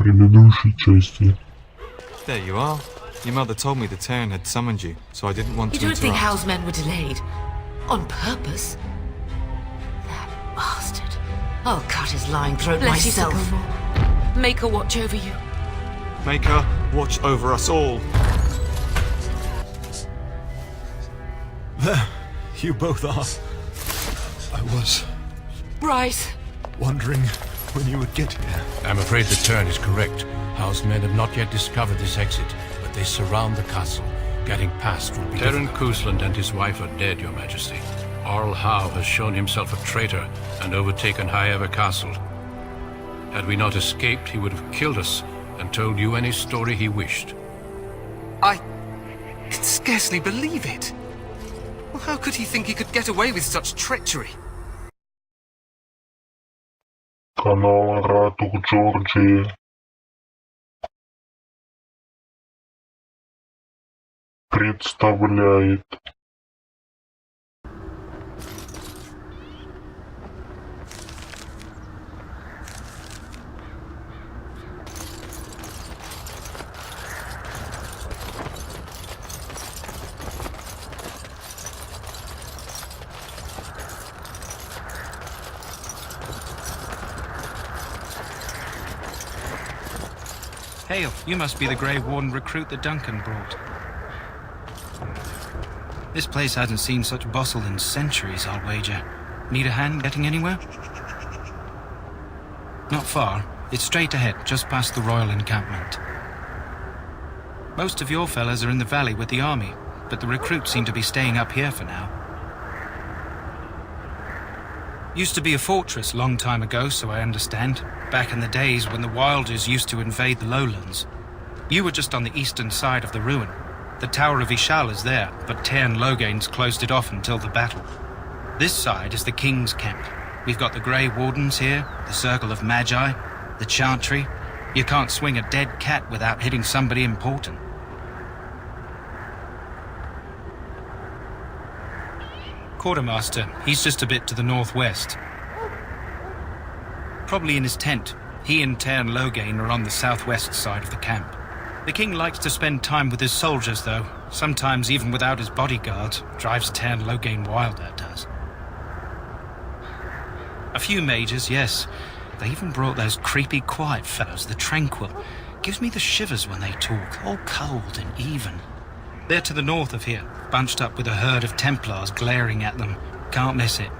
предыдущей части. There you are. Your mother told me the Terran had summoned you, so I didn't want to You don't think interrupt. Hal's men were delayed? On purpose? That bastard. I'll cut his lying throat myself. Make her watch over you. Make her watch over us all. There, you both are. I was Rise. wondering when you would get here. I'm afraid the Terran is correct. House men have not yet discovered this exit, but they surround the castle. Getting past will be Terran difficult. Cousland and his wife are dead, Your Majesty. Arl Howe has shown himself a traitor and overtaken High Ever Castle. Had we not escaped, he would have killed us and told you any story he wished. I can scarcely believe it. Well, how could he think he could get away with such treachery? Канал Ratuh Jorjie представляет Hail, you must be the Grey Warden recruit that Duncan brought. This place hasn't seen such bustle in centuries, I'll wager. Need a hand getting anywhere? Not far. It's straight ahead, just past the royal encampment. Most of your fellas are in the valley with the army, but the recruits seem to be staying up here for now. Used to be a fortress long time ago, so I understand. Back in the days when the Wilders used to invade the lowlands. You were just on the eastern side of the ruin. The Tower of Ishal is there, but Tairn Logain's closed it off until the battle. This side is the King's camp. We've got the Grey Wardens here, the Circle of Magi, the Chantry. You can't swing a dead cat without hitting somebody important. Quartermaster, he's just a bit to the northwest. Probably in his tent. He and Tairn Logain are on the southwest side of the camp. The king likes to spend time with his soldiers, though. Sometimes even without his bodyguards. Drives Tairn Logain wild, that does. A few mages, yes. They even brought those creepy quiet fellows, the Tranquil. Gives me the shivers when they talk, all cold and even. They're to the north of here, bunched up with a herd of Templars glaring at them. Can't miss it.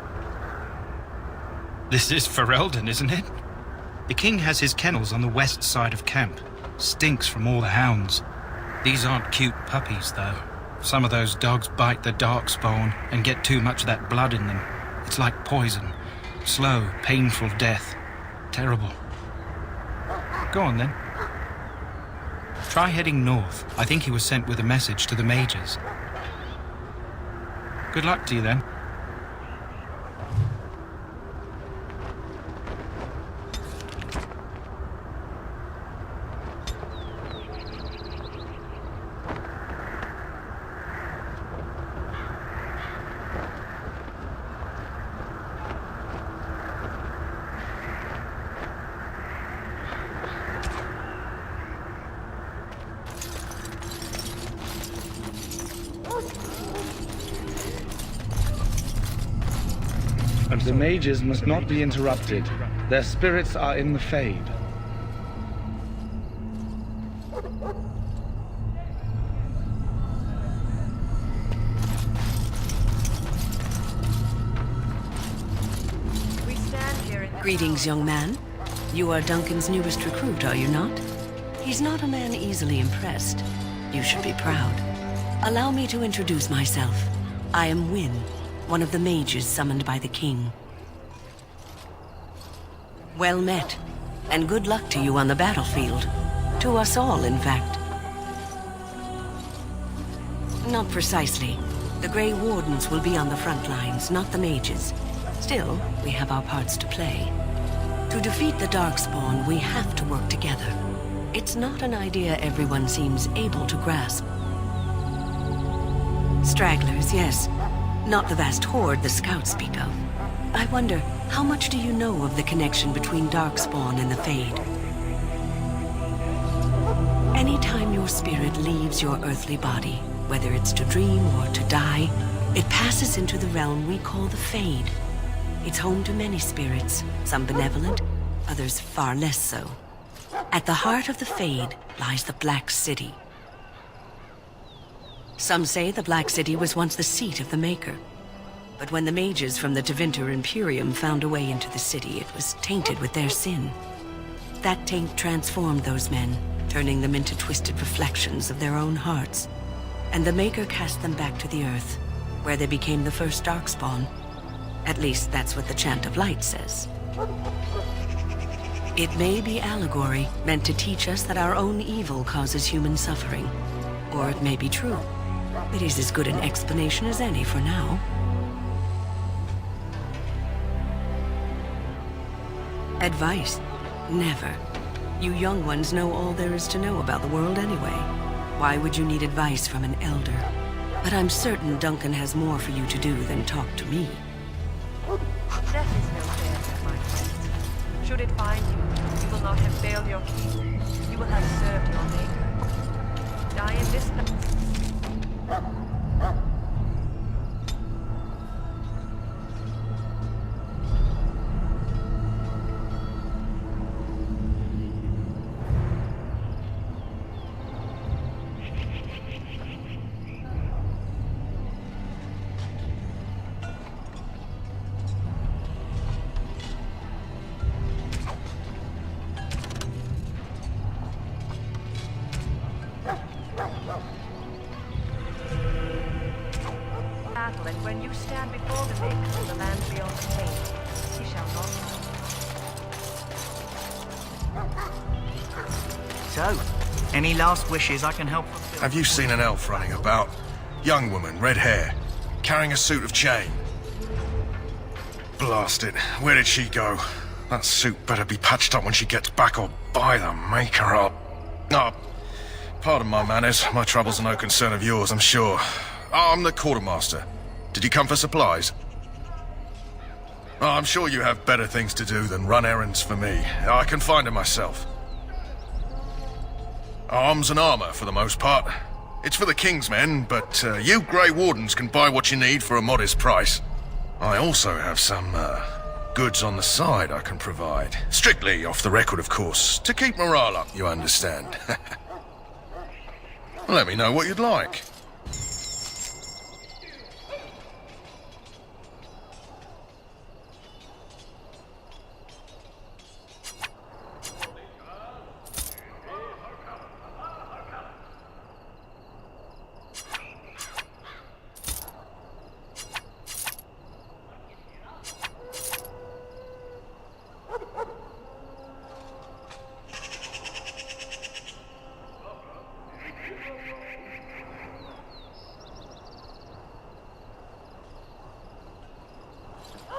This is Ferelden, isn't it? The king has his kennels on the west side of camp. Stinks from all the hounds. These aren't cute puppies, though. Some of those dogs bite the darkspawn and get too much of that blood in them. It's like poison. Slow, painful death. Terrible. Go on, then. Try heading north. I think he was sent with a message to the mages. Good luck to you, then. The mages must not be interrupted. Their spirits are in the Fade. Greetings, young man. You are Duncan's newest recruit, are you not? He's not a man easily impressed. You should be proud. Allow me to introduce myself. I am Wynne, one of the mages summoned by the king. Well met, and good luck to you on the battlefield. To us all, in fact. Not precisely. The Grey Wardens will be on the front lines, not the mages. Still, we have our parts to play. To defeat the Darkspawn, we have to work together. It's not an idea everyone seems able to grasp. Stragglers, yes. Not the vast horde the scouts speak of. I wonder, how much do you know of the connection between Darkspawn and the Fade? spirit leaves your earthly body, whether it's to dream or to die, it passes into the realm we call the Fade. It's home to many spirits, some benevolent, others far less so. At the heart of the Fade lies the Black City. Some say the Black City was once the seat of the Maker. But when the mages from the Tevinter Imperium found a way into the city, it was tainted with their sin. That taint transformed those men, turning them into twisted reflections of their own hearts. And the Maker cast them back to the Earth, where they became the first Darkspawn. At least that's what the Chant of Light says. It may be allegory, meant to teach us that our own evil causes human suffering. Or it may be true. It is as good an explanation as any for now. Advice? Never. You young ones know all there is to know about the world anyway. Why would you need advice from an elder? But I'm certain Duncan has more for you to do than talk to me. Death is no fear, my friend. Should it find you, you will not have failed your king. You will have served your maker. Die in this place. And when you stand before the Maker of the land beyond the Fade, he shall not hide. So, any last wishes I can help fulfill? Have you seen an elf running about? Young woman, red hair, carrying a suit of chain. Blast it. Where did she go? That suit better be patched up when she gets back, or by the Maker up. Oh, pardon my manners. My troubles are no concern of yours, I'm sure. Oh, I'm the quartermaster. Did you come for supplies? Oh, I'm sure you have better things to do than run errands for me. I can find them myself. Arms and armor, for the most part. It's for the King's men, but you Grey Wardens can buy what you need for a modest price. I also have some, goods on the side I can provide. Strictly off the record, of course. To keep morale up, you understand. Let me know what you'd like.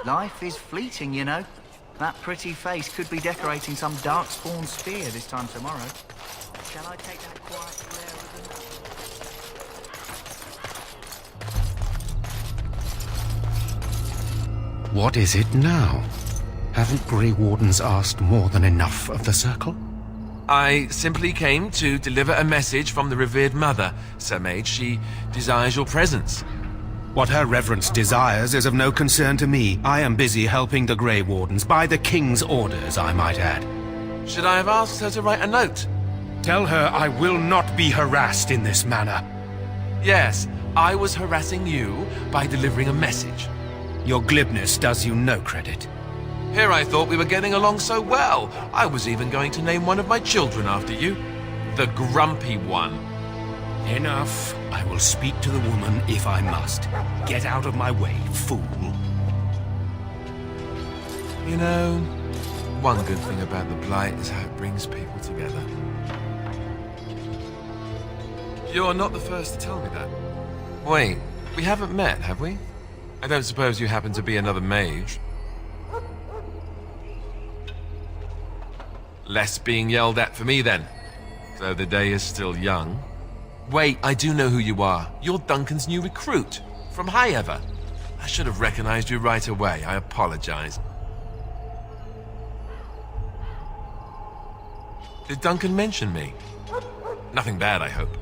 Life is fleeting, you know. That pretty face could be decorating some darkspawn spear this time tomorrow. Shall I take that quiet glare with them? What is it now? Haven't Grey Wardens asked more than enough of the Circle? I simply came to deliver a message from the revered mother, Sir Mage. She desires your presence. What her reverence desires is of no concern to me. I am busy helping the Grey Wardens, by the King's orders, I might add. Should I have asked her to write a note? Tell her I will not be harassed in this manner. Yes, I was harassing you by delivering a message. Your glibness does you no credit. Here I thought we were getting along so well. I was even going to name one of my children after you. The Grumpy One. Enough. I will speak to the woman if I must. Get out of my way, fool. You know, one good thing about the Blight is how it brings people together. You're not the first to tell me that. Wait, we haven't met, have we? I don't suppose you happen to be another mage? Less being yelled at for me, then. Though the day is still young. Wait, I do know who you are. You're Duncan's new recruit, from Highever. I should have recognized you right away. I apologize. Did Duncan mention me? Nothing bad, I hope.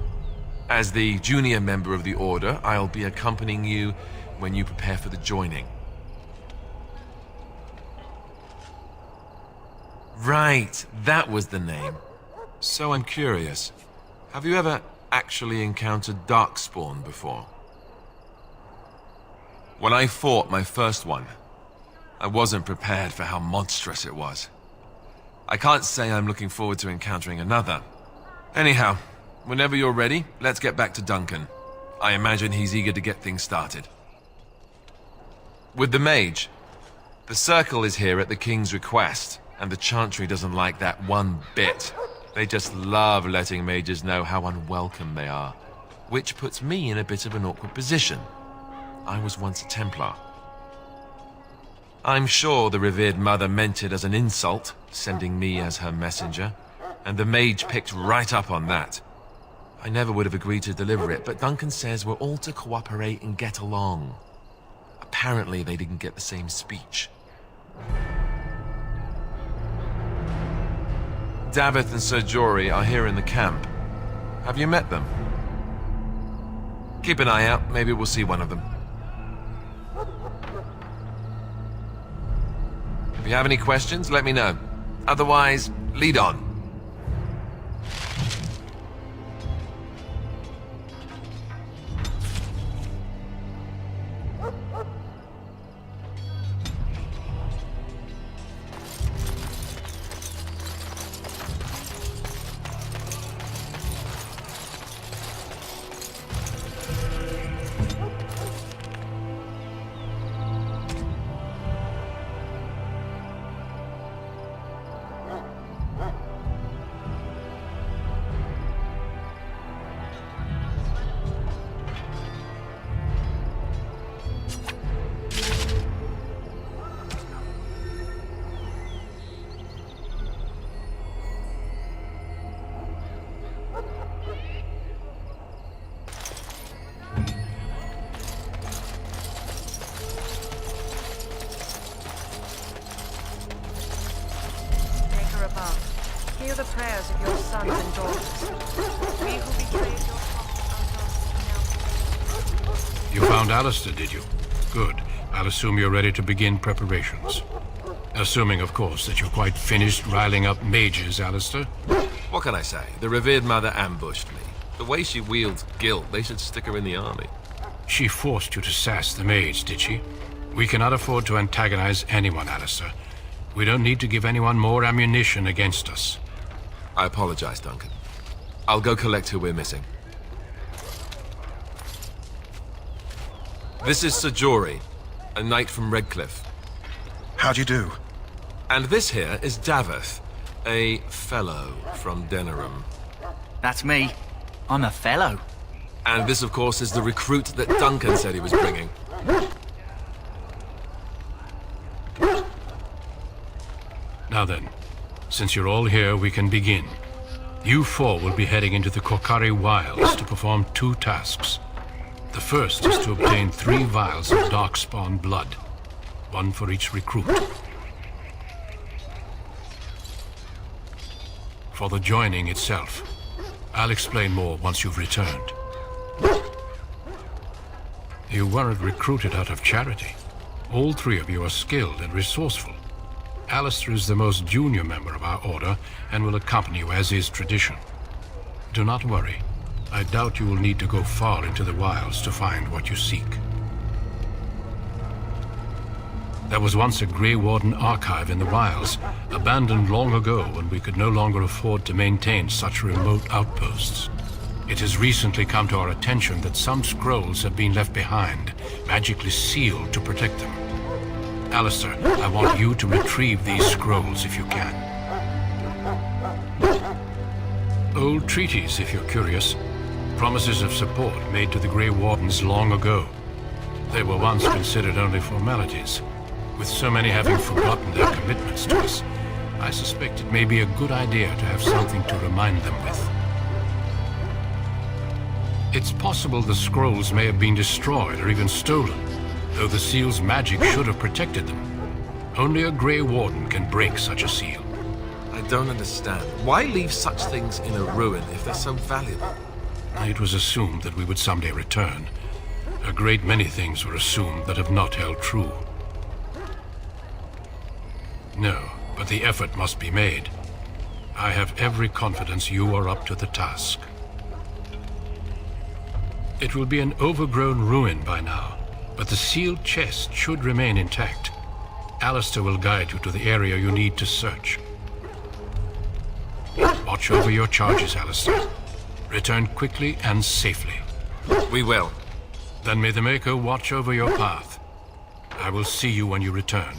As the junior member of the Order, I'll be accompanying you when you prepare for the joining. Right, that was the name. So I'm curious. Have you ever actually encountered Darkspawn before? When I fought my first one, I wasn't prepared for how monstrous it was. I can't say I'm looking forward to encountering another. Anyhow, whenever you're ready, let's get back to Duncan. I imagine he's eager to get things started. With the mage, the circle is here at the king's request, and the Chantry doesn't like that one bit. They just love letting mages know how unwelcome they are, which puts me in a bit of an awkward position. I was once a Templar. I'm sure the revered mother meant it as an insult, sending me as her messenger, and the mage picked right up on that. I never would have agreed to deliver it, but Duncan says we're all to cooperate and get along. Apparently they didn't get the same speech. Davith and Sir Jorjie are here in the camp. Have you met them? Keep an eye out, maybe we'll see one of them. If you have any questions, let me know. Otherwise, lead on. Hear the prayers of your sons and daughters. We who betrayed your promise. You found Alistair, did you? Good. I'll assume you're ready to begin preparations. Assuming, of course, that you're quite finished riling up mages, Alistair. What can I say? The revered mother ambushed me. The way she wields guilt, they should stick her in the army. She forced you to sass the mage, did she? We cannot afford to antagonize anyone, Alistair. We don't need to give anyone more ammunition against us. I apologize, Duncan. I'll go collect who we're missing. This is Sir Jorjie, a knight from Redcliffe. How'd you do? And this here is Davith, a fellow from Denerim. That's me. I'm a fellow. And this, of course, is the recruit that Duncan said he was bringing. Now then, since you're all here, we can begin. You four will be heading into the Korkari wilds to perform 2 tasks. The first is to obtain 3 vials of Darkspawn blood, 1 for each recruit. For the joining itself, I'll explain more once you've returned. You weren't recruited out of charity. All 3 of you are skilled and resourceful. Alistair is the most junior member of our order and will accompany you as is tradition. Do not worry. I doubt you will need to go far into the wilds to find what you seek. There was once a Grey Warden archive in the wilds, abandoned long ago when we could no longer afford to maintain such remote outposts. It has recently come to our attention that some scrolls have been left behind, magically sealed to protect them. Alistair, I want you to retrieve these scrolls if you can. Old treaties, if you're curious. Promises of support made to the Grey Wardens long ago. They were once considered only formalities. With so many having forgotten their commitments to us, I suspect it may be a good idea to have something to remind them with. It's possible the scrolls may have been destroyed or even stolen, though the seal's magic should have protected them. Only a Grey Warden can break such a seal. I don't understand. Why leave such things in a ruin if they're so valuable? It was assumed that we would someday return. A great many things were assumed that have not held true. No, but the effort must be made. I have every confidence you are up to the task. It will be an overgrown ruin by now, but the sealed chest should remain intact. Alistair will guide you to the area you need to search. Watch over your charges, Alistair. Return quickly and safely. We will. Then may the Maker watch over your path. I will see you when you return.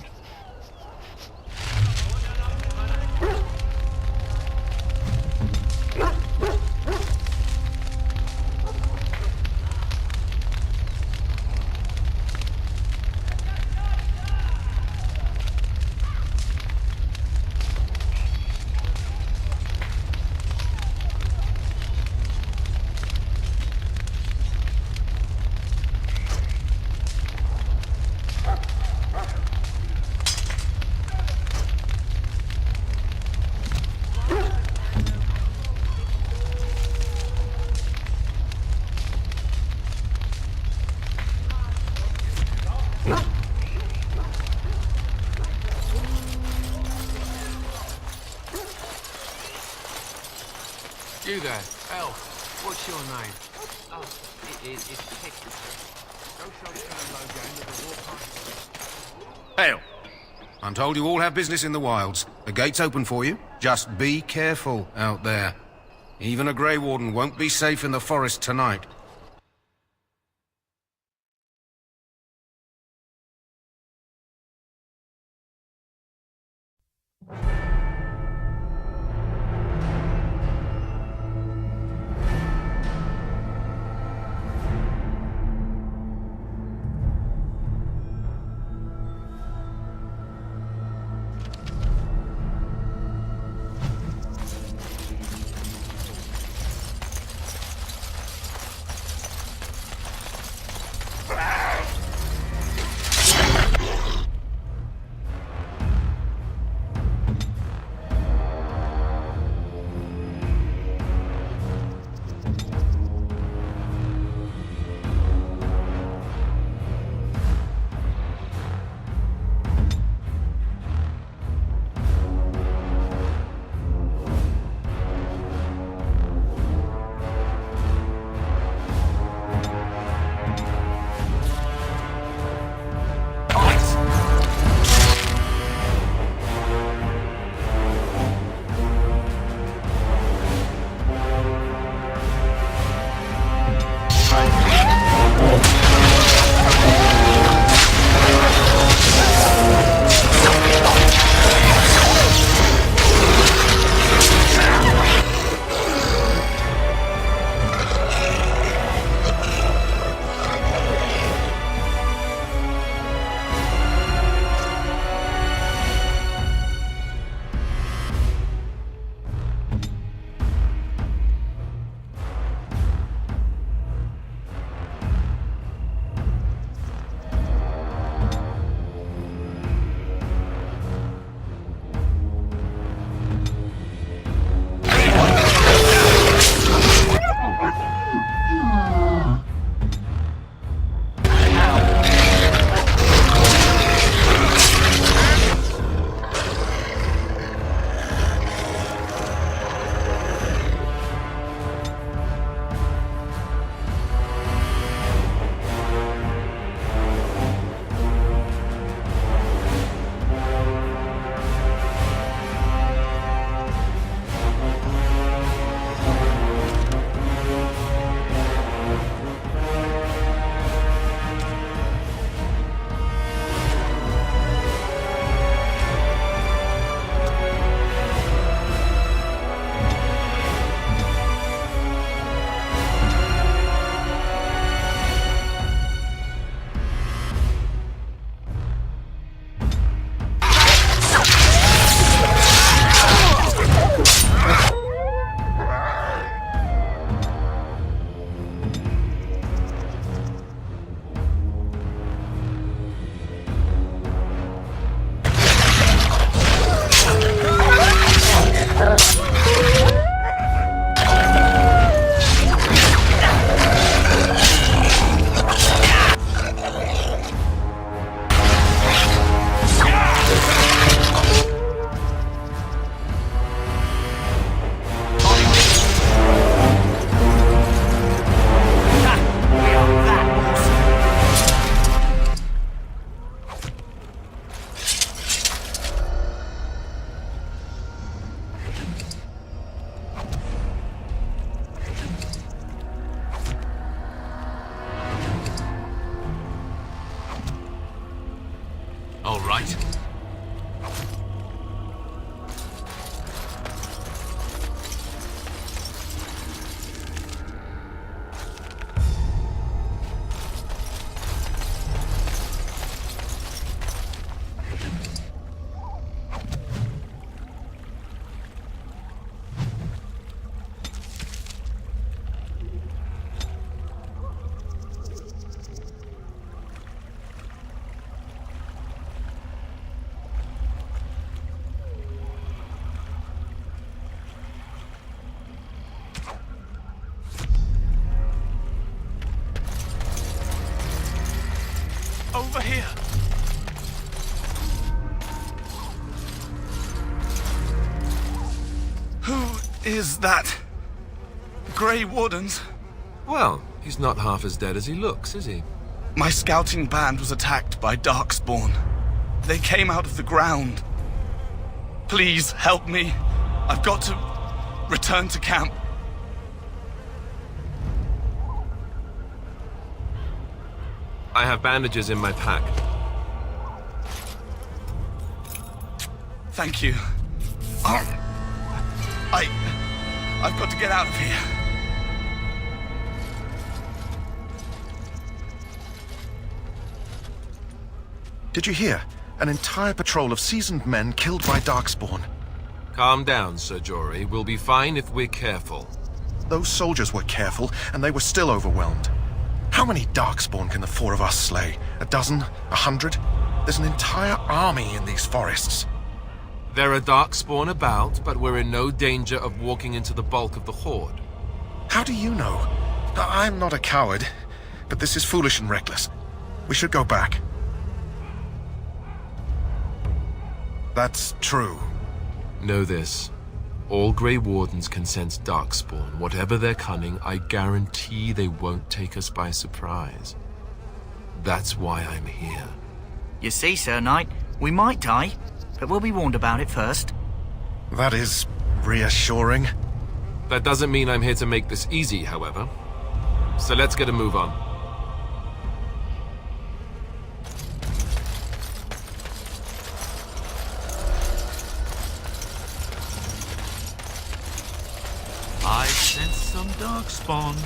You there, elf. What's your name? Oh, it's Tick. Go show Logan that the war party. Hail! I'm told you all have business in the wilds. The gate's open for you. Just be careful out there. Even a Grey Warden won't be safe in the forest tonight. is that? Grey Wardens? Well, he's not half as dead as he looks, is he? My scouting band was attacked by Darkspawn. They came out of the ground. Please, help me. I've got to return to camp. I have bandages in my pack. Thank you. I've got to get out of here. Did you hear? An entire patrol of seasoned men killed by Darkspawn. Calm down, Sir Jorjie. We'll be fine if we're careful. Those soldiers were careful, and they were still overwhelmed. How many Darkspawn can the four of us slay? A dozen? 100? There's an entire army in these forests. There are Darkspawn about, but we're in no danger of walking into the bulk of the Horde. How do you know? I'm not a coward, but this is foolish and reckless. We should go back. That's true. Know this. All Grey Wardens can sense Darkspawn. Whatever their cunning, I guarantee they won't take us by surprise. That's why I'm here. You see, Sir Knight, we might die, but we'll be warned about it first. That is reassuring. That doesn't mean I'm here to make this easy, however. So let's get a move on. I sense some Darkspawn.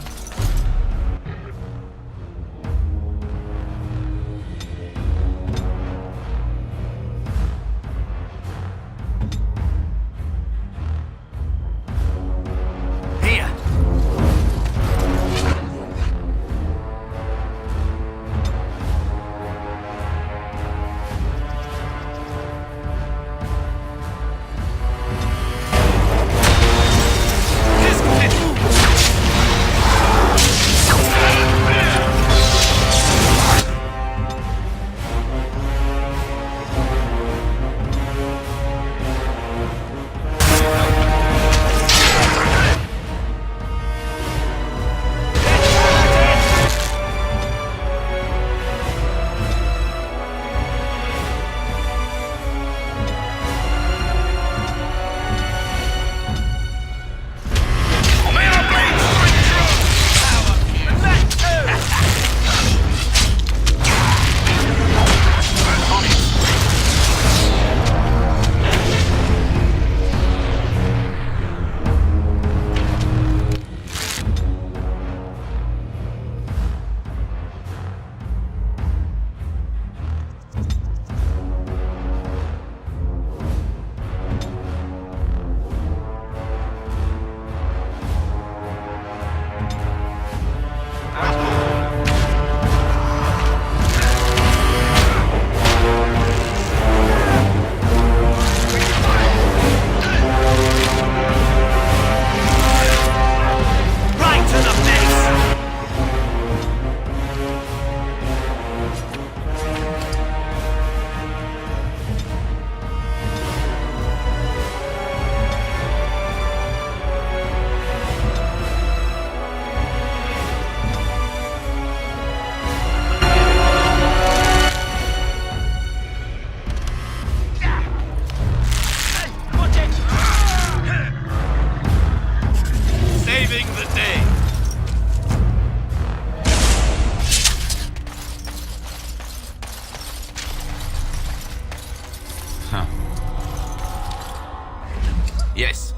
Yes.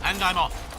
And I'm off.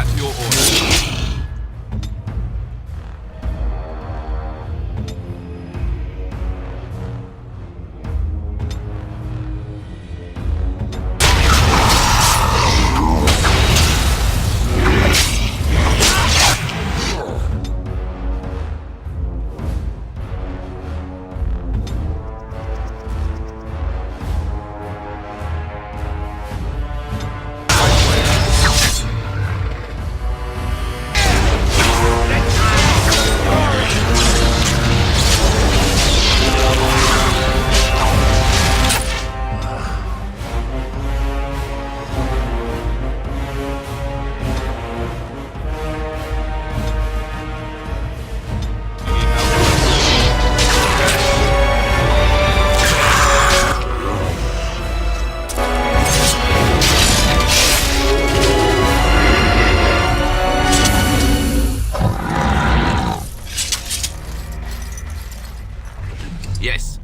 At your order. Yes.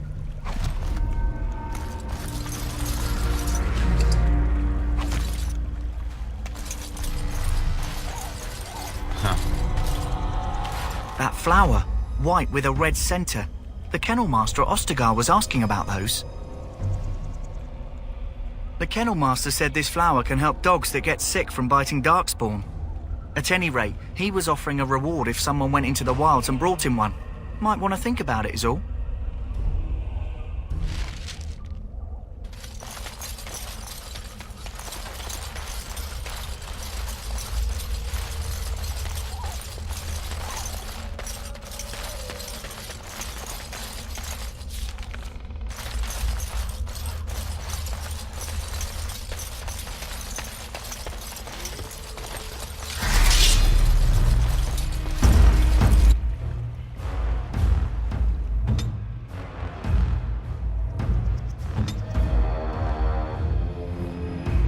That flower, white with a red centre. The kennel master at Ostagar was asking about those. The kennel master said this flower can help dogs that get sick from biting darkspawn. At any rate, he was offering a reward if someone went into the wilds and brought him one. Might want to think about it is all.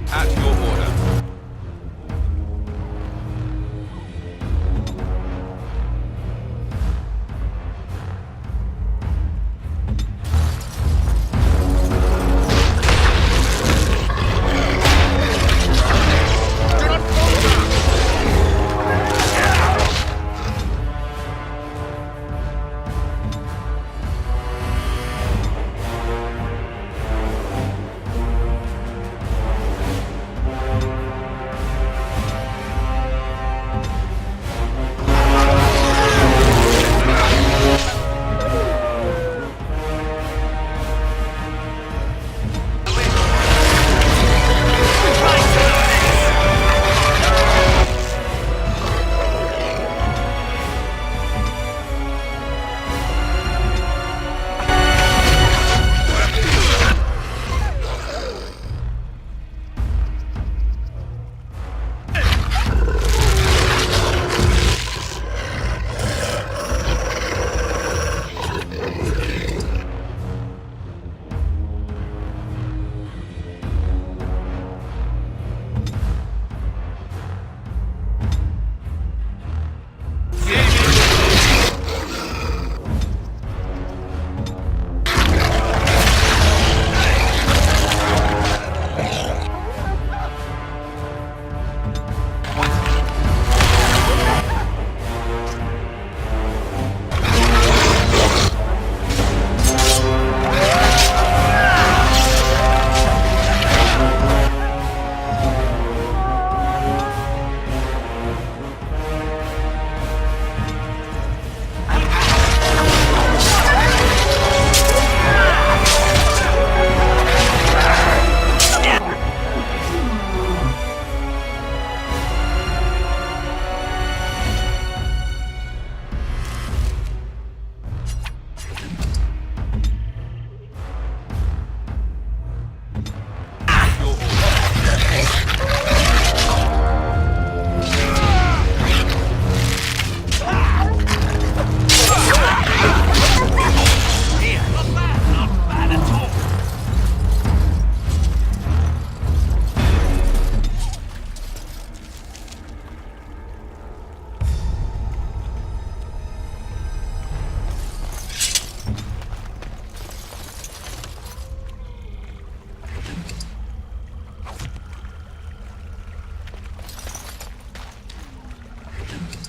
At your order.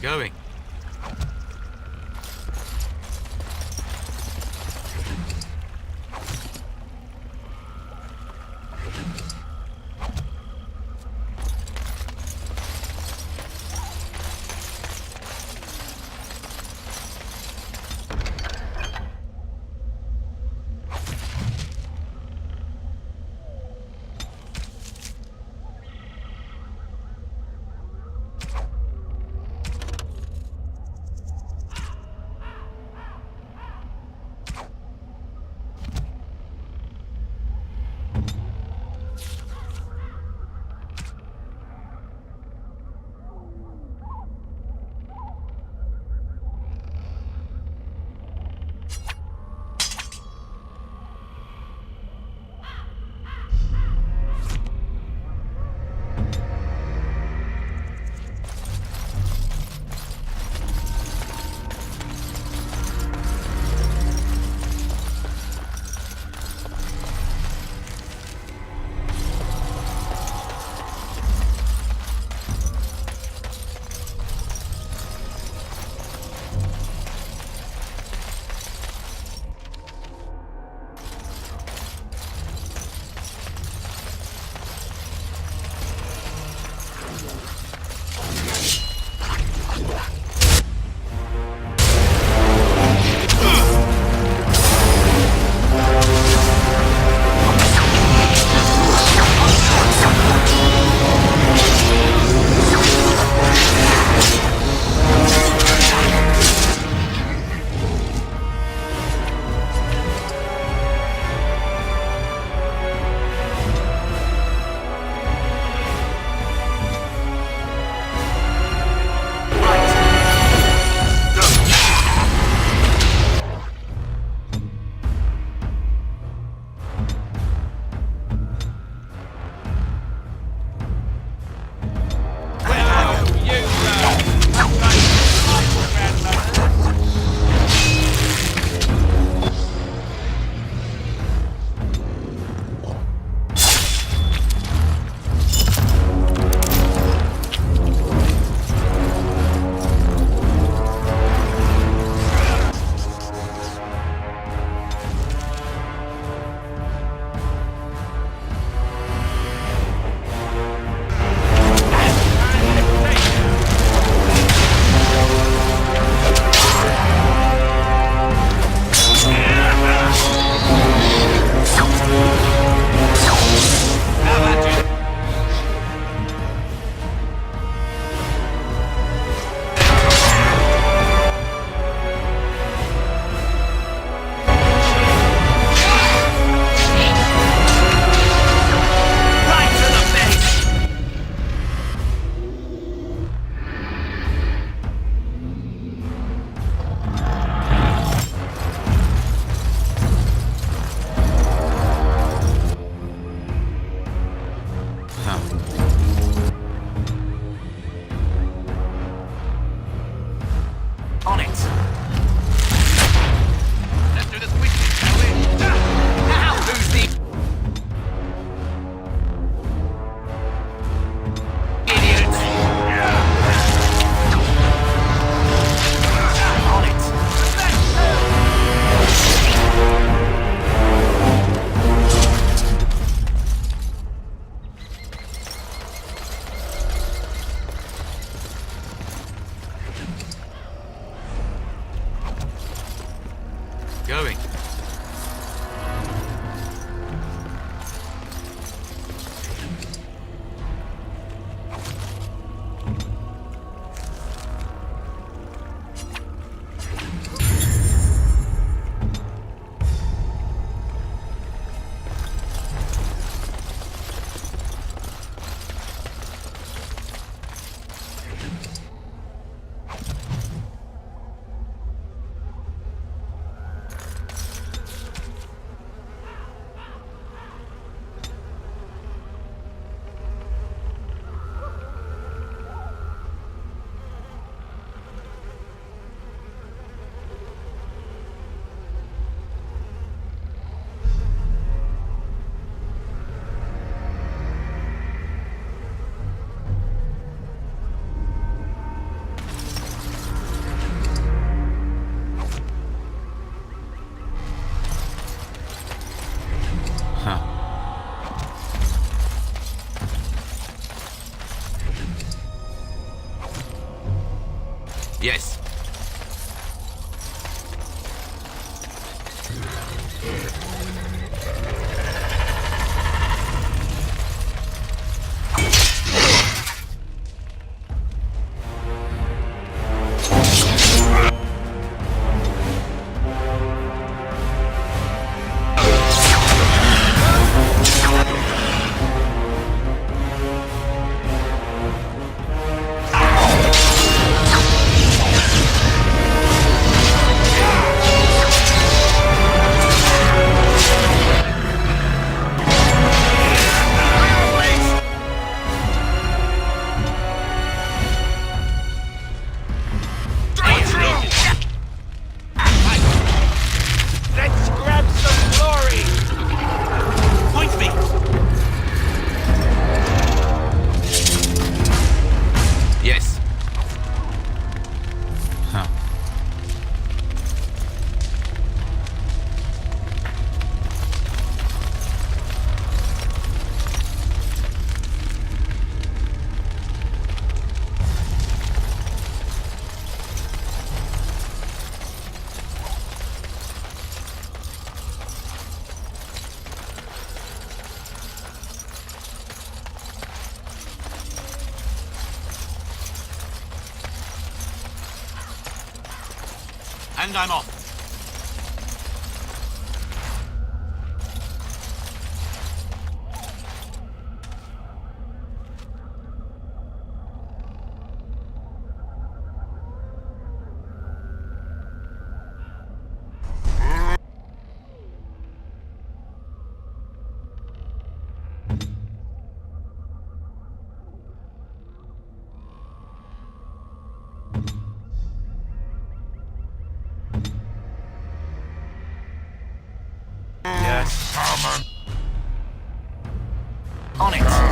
Going. Yes. And I'm off. On it.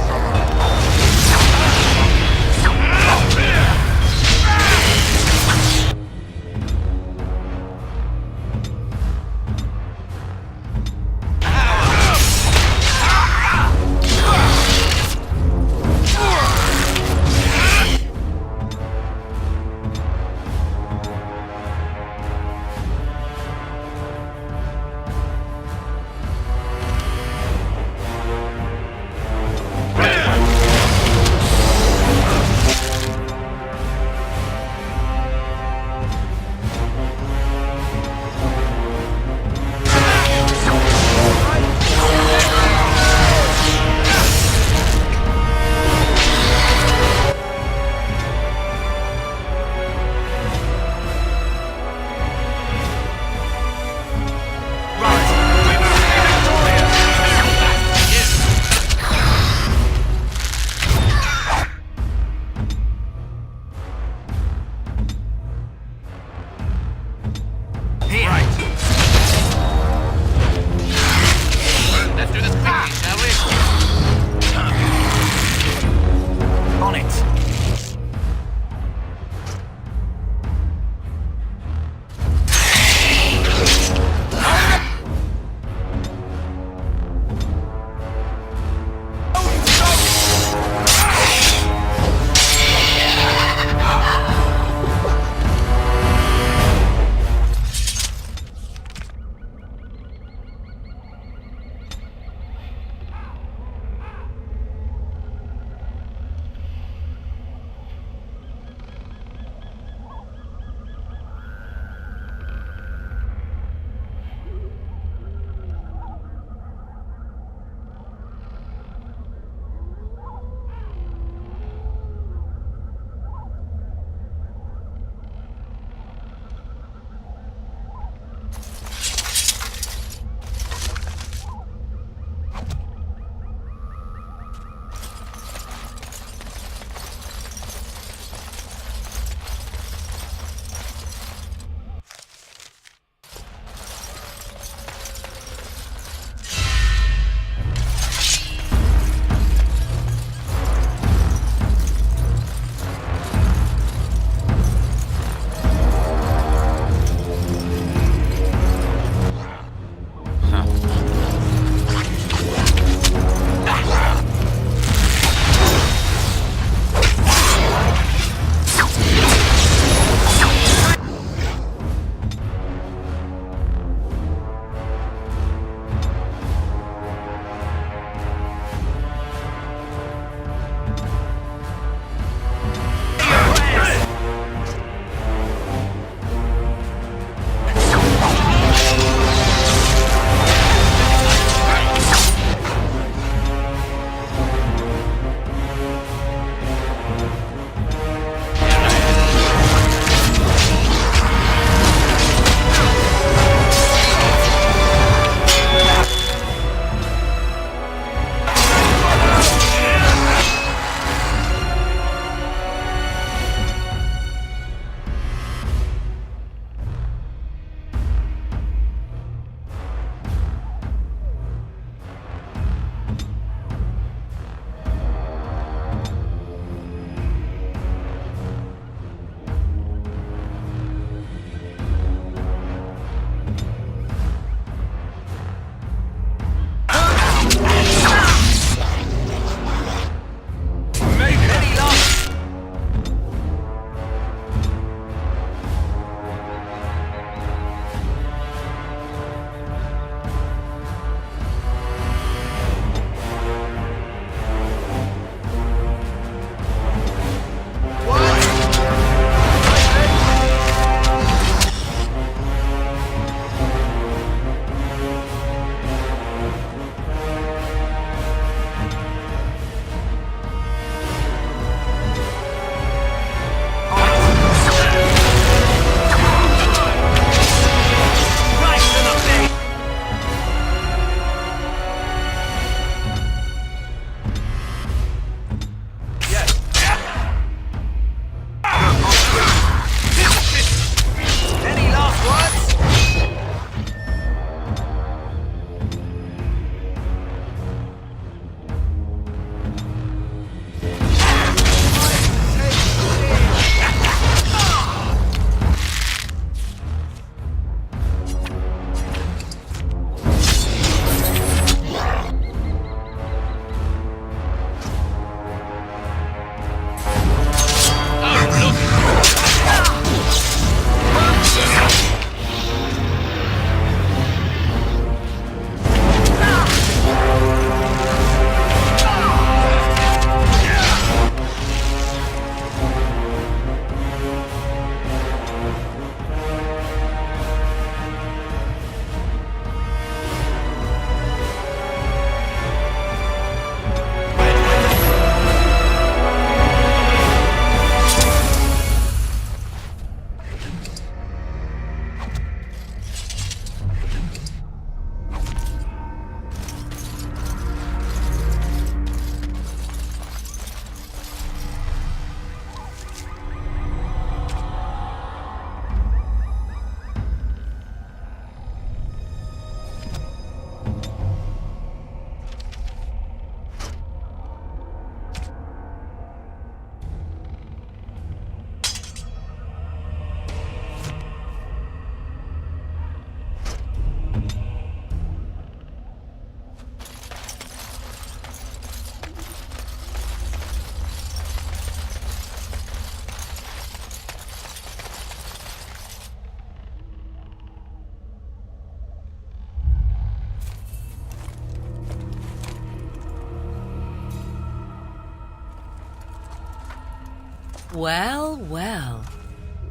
Well, well.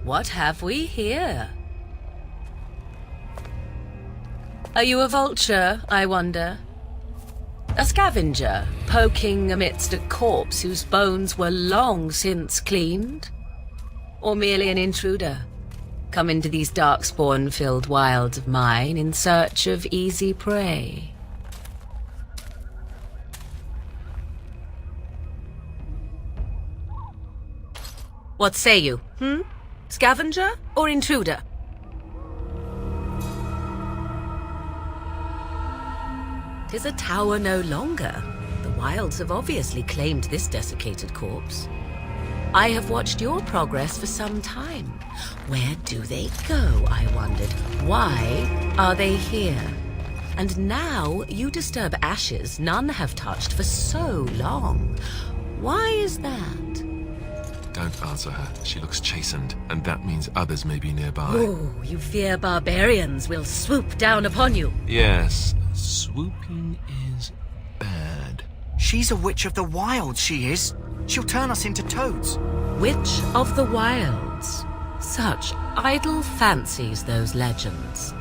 What have we here? Are you a vulture, I wonder? A scavenger, poking amidst a corpse whose bones were long since cleaned? Or merely an intruder, come into these darkspawn-filled wilds of mine in search of easy prey? What say you, Scavenger or intruder? Tis a tower no longer. The wilds have obviously claimed this desiccated corpse. I have watched your progress for some time. Where do they go, I wondered? Why are they here? And now you disturb ashes none have touched for so long. Why is that? Don't answer her. She looks chastened, and that means others may be nearby. Oh, you fear barbarians will swoop down upon you. Yes, swooping is bad. She's a witch of the wilds, she is. She'll turn us into toads. Witch of the wilds. Such idle fancies, those legends.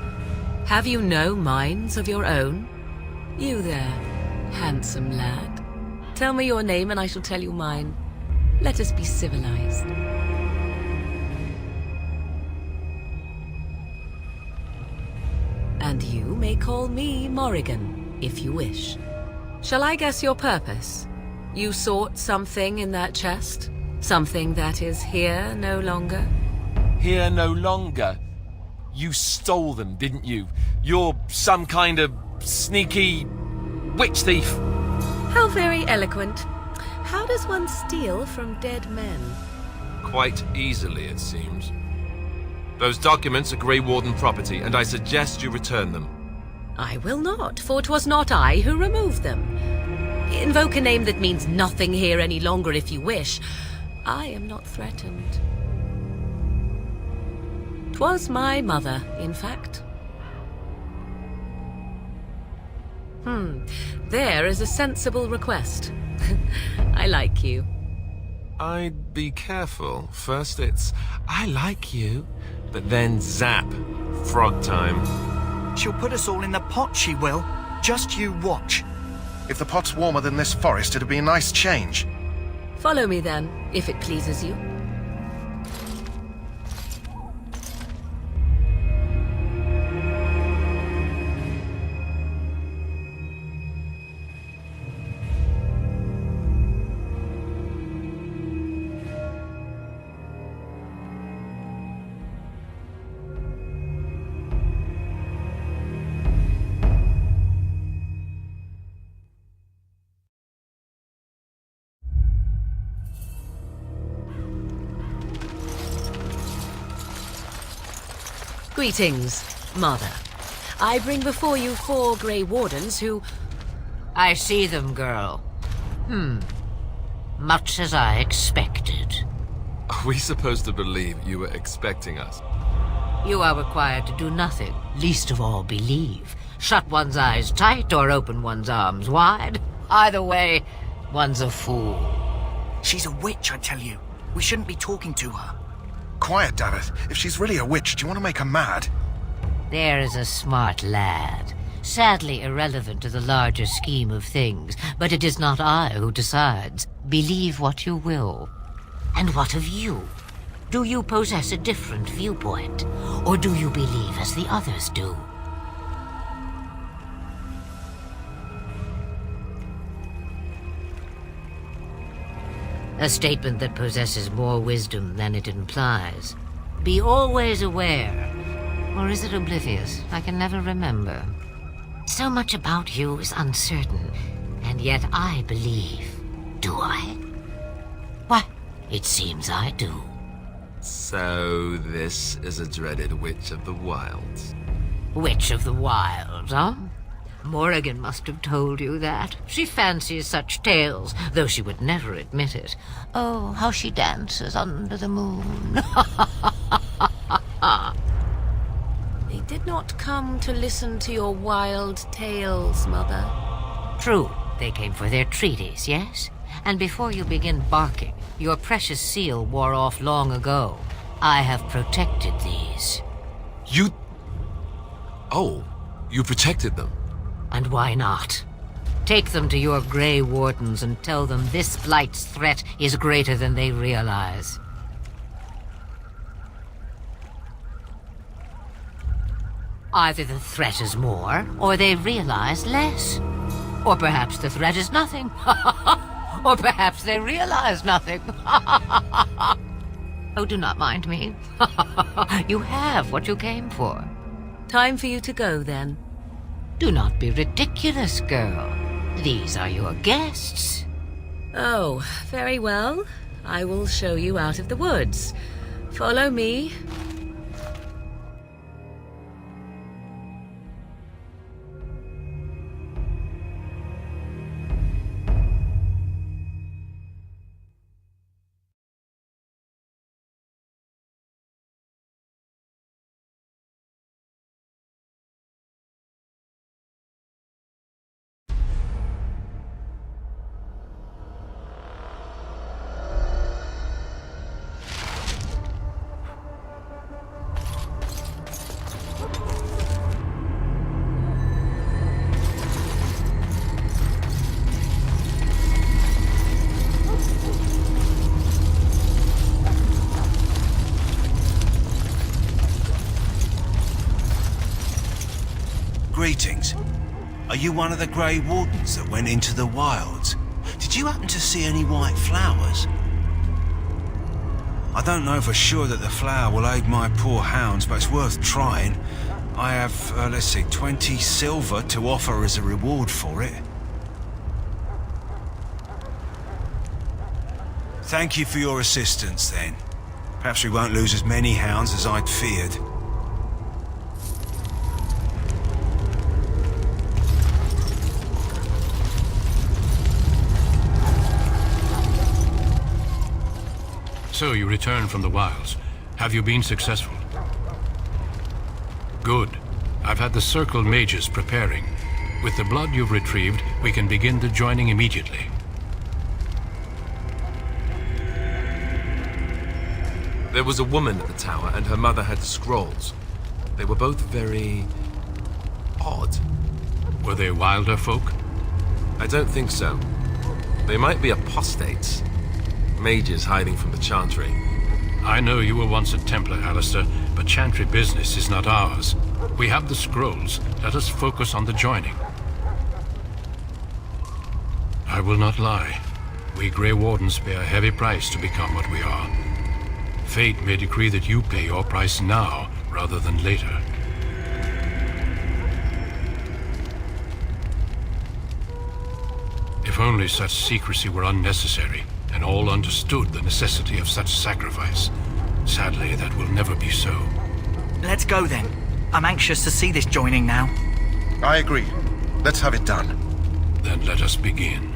Have you no minds of your own? You there, handsome lad. Tell me your name and I shall tell you mine. Let us be civilized. And you may call me Morrigan, if you wish. Shall I guess your purpose? You sought something in that chest? Something that is here no longer? Here no longer? You stole them, didn't you? You're some kind of sneaky witch thief. How very eloquent. How does one steal from dead men? Quite easily, it seems. Those documents are Grey Warden property, and I suggest you return them. I will not, for 'twas not I who removed them. Invoke a name that means nothing here any longer if you wish. I am not threatened. 'Twas my mother, in fact. There is a sensible request. I like you. I'd be careful. First it's, I like you, but then zap. Frog time. She'll put us all in the pot, she will. Just you watch. If the pot's warmer than this forest, it'd be a nice change. Follow me then, if it pleases you. Greetings, Mother. I bring before you 4 Grey Wardens who... I see them, girl. Much as I expected. Are we supposed to believe you were expecting us? You are required to do nothing, least of all believe. Shut one's eyes tight or open one's arms wide. Either way, one's a fool. She's a witch, I tell you. We shouldn't be talking to her. Quiet, Davith. If she's really a witch, do you want to make her mad? There is a smart lad. Sadly irrelevant to the larger scheme of things, but it is not I who decides. Believe what you will. And what of you? Do you possess a different viewpoint? Or do you believe as the others do? A statement that possesses more wisdom than it implies. Be always aware. Or is it oblivious? I can never remember. So much about you is uncertain, and yet I believe. Do I? Why, it seems I do. So this is a dreaded Witch of the Wilds. Witch of the Wilds, huh? Morrigan must have told you that. She fancies such tales, though she would never admit it. Oh, how she dances under the moon. They did not come to listen to your wild tales, Mother. True, they came for their treaties, yes? And before you begin barking, your precious seal wore off long ago. I have protected these. You... Oh, you protected them? And why not? Take them to your Grey Wardens and tell them this blight's threat is greater than they realize. Either the threat is more, or they realize less. Or perhaps the threat is nothing. Or perhaps they realize nothing. Oh, do not mind me. You have what you came for. Time for you to go, then. Do not be ridiculous, girl. These are your guests. Oh, very well. I will show you out of the woods. Follow me. Greetings. Are you one of the Grey Wardens that went into the wilds? Did you happen to see any white flowers? I don't know for sure that the flower will aid my poor hounds, but it's worth trying. I have, let's see, 20 silver to offer as a reward for it. Thank you for your assistance, then. Perhaps we won't lose as many hounds as I'd feared. So you returned from the wilds. Have you been successful? Good. I've had the Circle mages preparing. With the blood you've retrieved, we can begin the joining immediately. There was a woman at the tower, and her mother had scrolls. They were both very... odd. Were they wilder folk? I don't think so. They might be apostates. Mages hiding from the Chantry. I know you were once a Templar, Alistair, but Chantry business is not ours. We have the scrolls. Let us focus on the joining. I will not lie. We Grey Wardens pay a heavy price to become what we are. Fate may decree that you pay your price now, rather than later. If only such secrecy were unnecessary, and all understood the necessity of such sacrifice. Sadly, that will never be so. Let's go then. I'm anxious to see this joining now. I agree. Let's have it done. Then let us begin.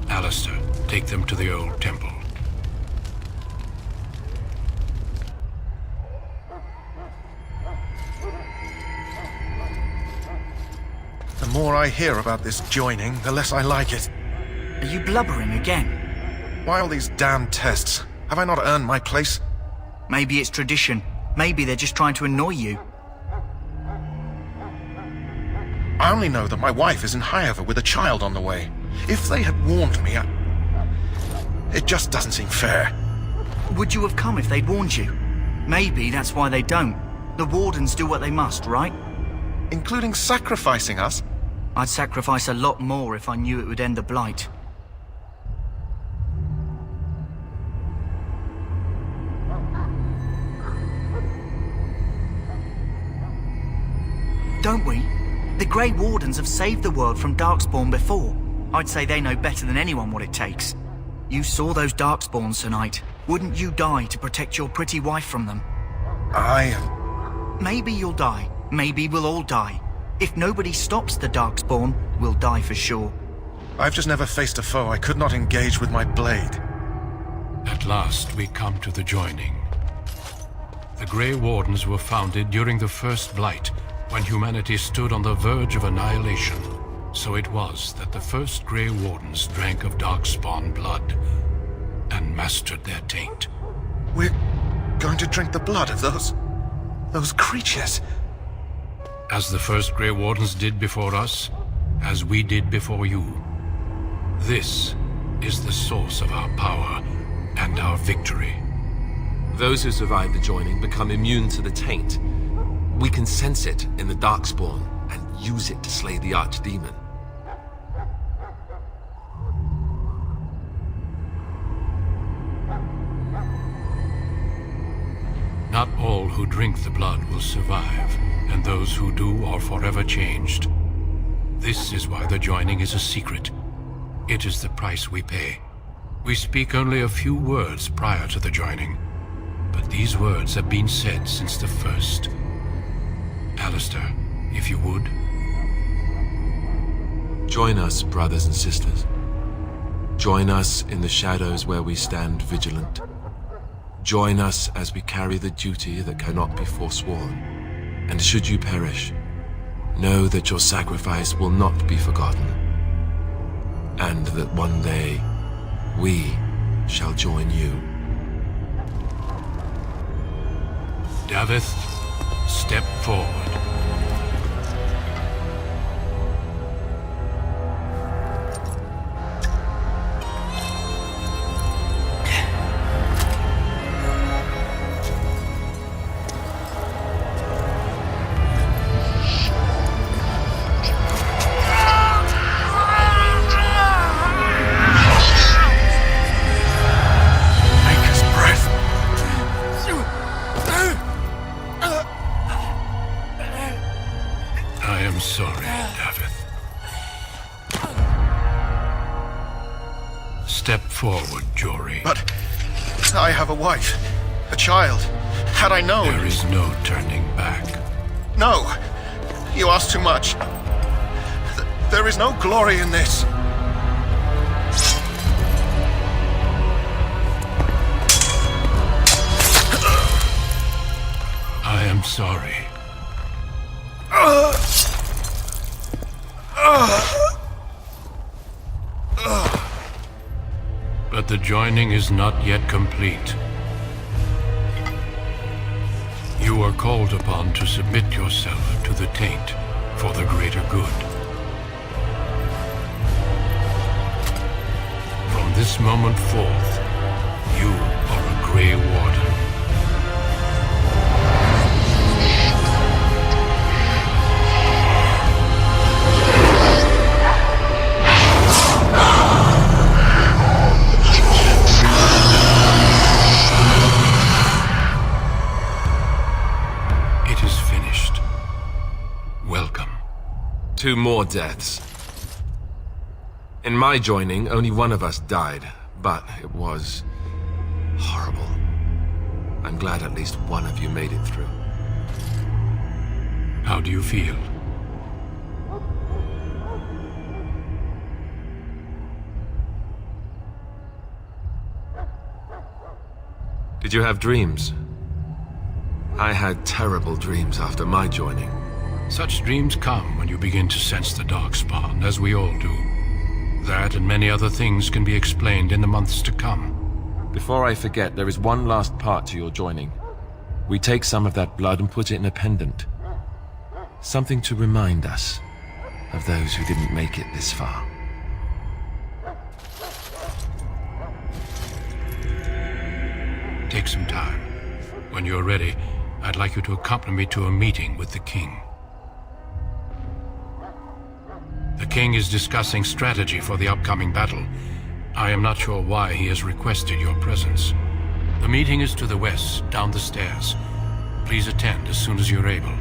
Alistair, take them to the old temple. The more I hear about this joining, the less I like it. Are you blubbering again? Why all these damn tests? Have I not earned my place? Maybe it's tradition. Maybe they're just trying to annoy you. I only know that my wife is in Highever with a child on the way. If they had warned me, it just doesn't seem fair. Would you have come if they'd warned you? Maybe that's why they don't. The Wardens do what they must, right? Including sacrificing us? I'd sacrifice a lot more if I knew it would end the Blight. Don't we? The Grey Wardens have saved the world from Darkspawn before. I'd say they know better than anyone what it takes. You saw those Darkspawns tonight. Wouldn't you die to protect your pretty wife from them? Maybe you'll die. Maybe we'll all die. If nobody stops the Darkspawn, we'll die for sure. I've just never faced a foe I could not engage with my blade. At last, we come to the joining. The Grey Wardens were founded during the First Blight, when humanity stood on the verge of annihilation. So it was that the first Grey Wardens drank of Darkspawn blood and mastered their taint. We're going to drink the blood of those creatures. As the first Grey Wardens did before us, as we did before you. This is the source of our power and our victory. Those who survive the joining become immune to the taint. We can sense it in the Darkspawn and use it to slay the Archdemon. Not all who drink the blood will survive, and those who do are forever changed. This is why the joining is a secret. It is the price we pay. We speak only a few words prior to the joining, but these words have been said since the first. Alistair, if you would. Join us, brothers and sisters. Join us in the shadows where we stand vigilant. Join us as we carry the duty that cannot be forsworn. And should you perish, know that your sacrifice will not be forgotten. And that one day, we shall join you. Davith, step forward. Step forward, Jorjie. But I have a wife, a child. Had I known... There is no turning back. No! You ask too much. There is no glory in this. I am sorry. But the joining is not yet complete. You are called upon to submit yourself to the taint for the greater good. From this moment forth, you are a Grey Warden. Two more deaths. In my joining, only one of us died, but it was horrible. I'm glad at least one of you made it through. How do you feel? Did you have dreams? I had terrible dreams after my joining. Such dreams come when you begin to sense the Darkspawn, as we all do. That and many other things can be explained in the months to come. Before I forget, there is one last part to your joining. We take some of that blood and put it in a pendant. Something to remind us of those who didn't make it this far. Take some time. When you're ready, I'd like you to accompany me to a meeting with the King. The King is discussing strategy for the upcoming battle. I am not sure why he has requested your presence. The meeting is to the west, down the stairs. Please attend as soon as you're able.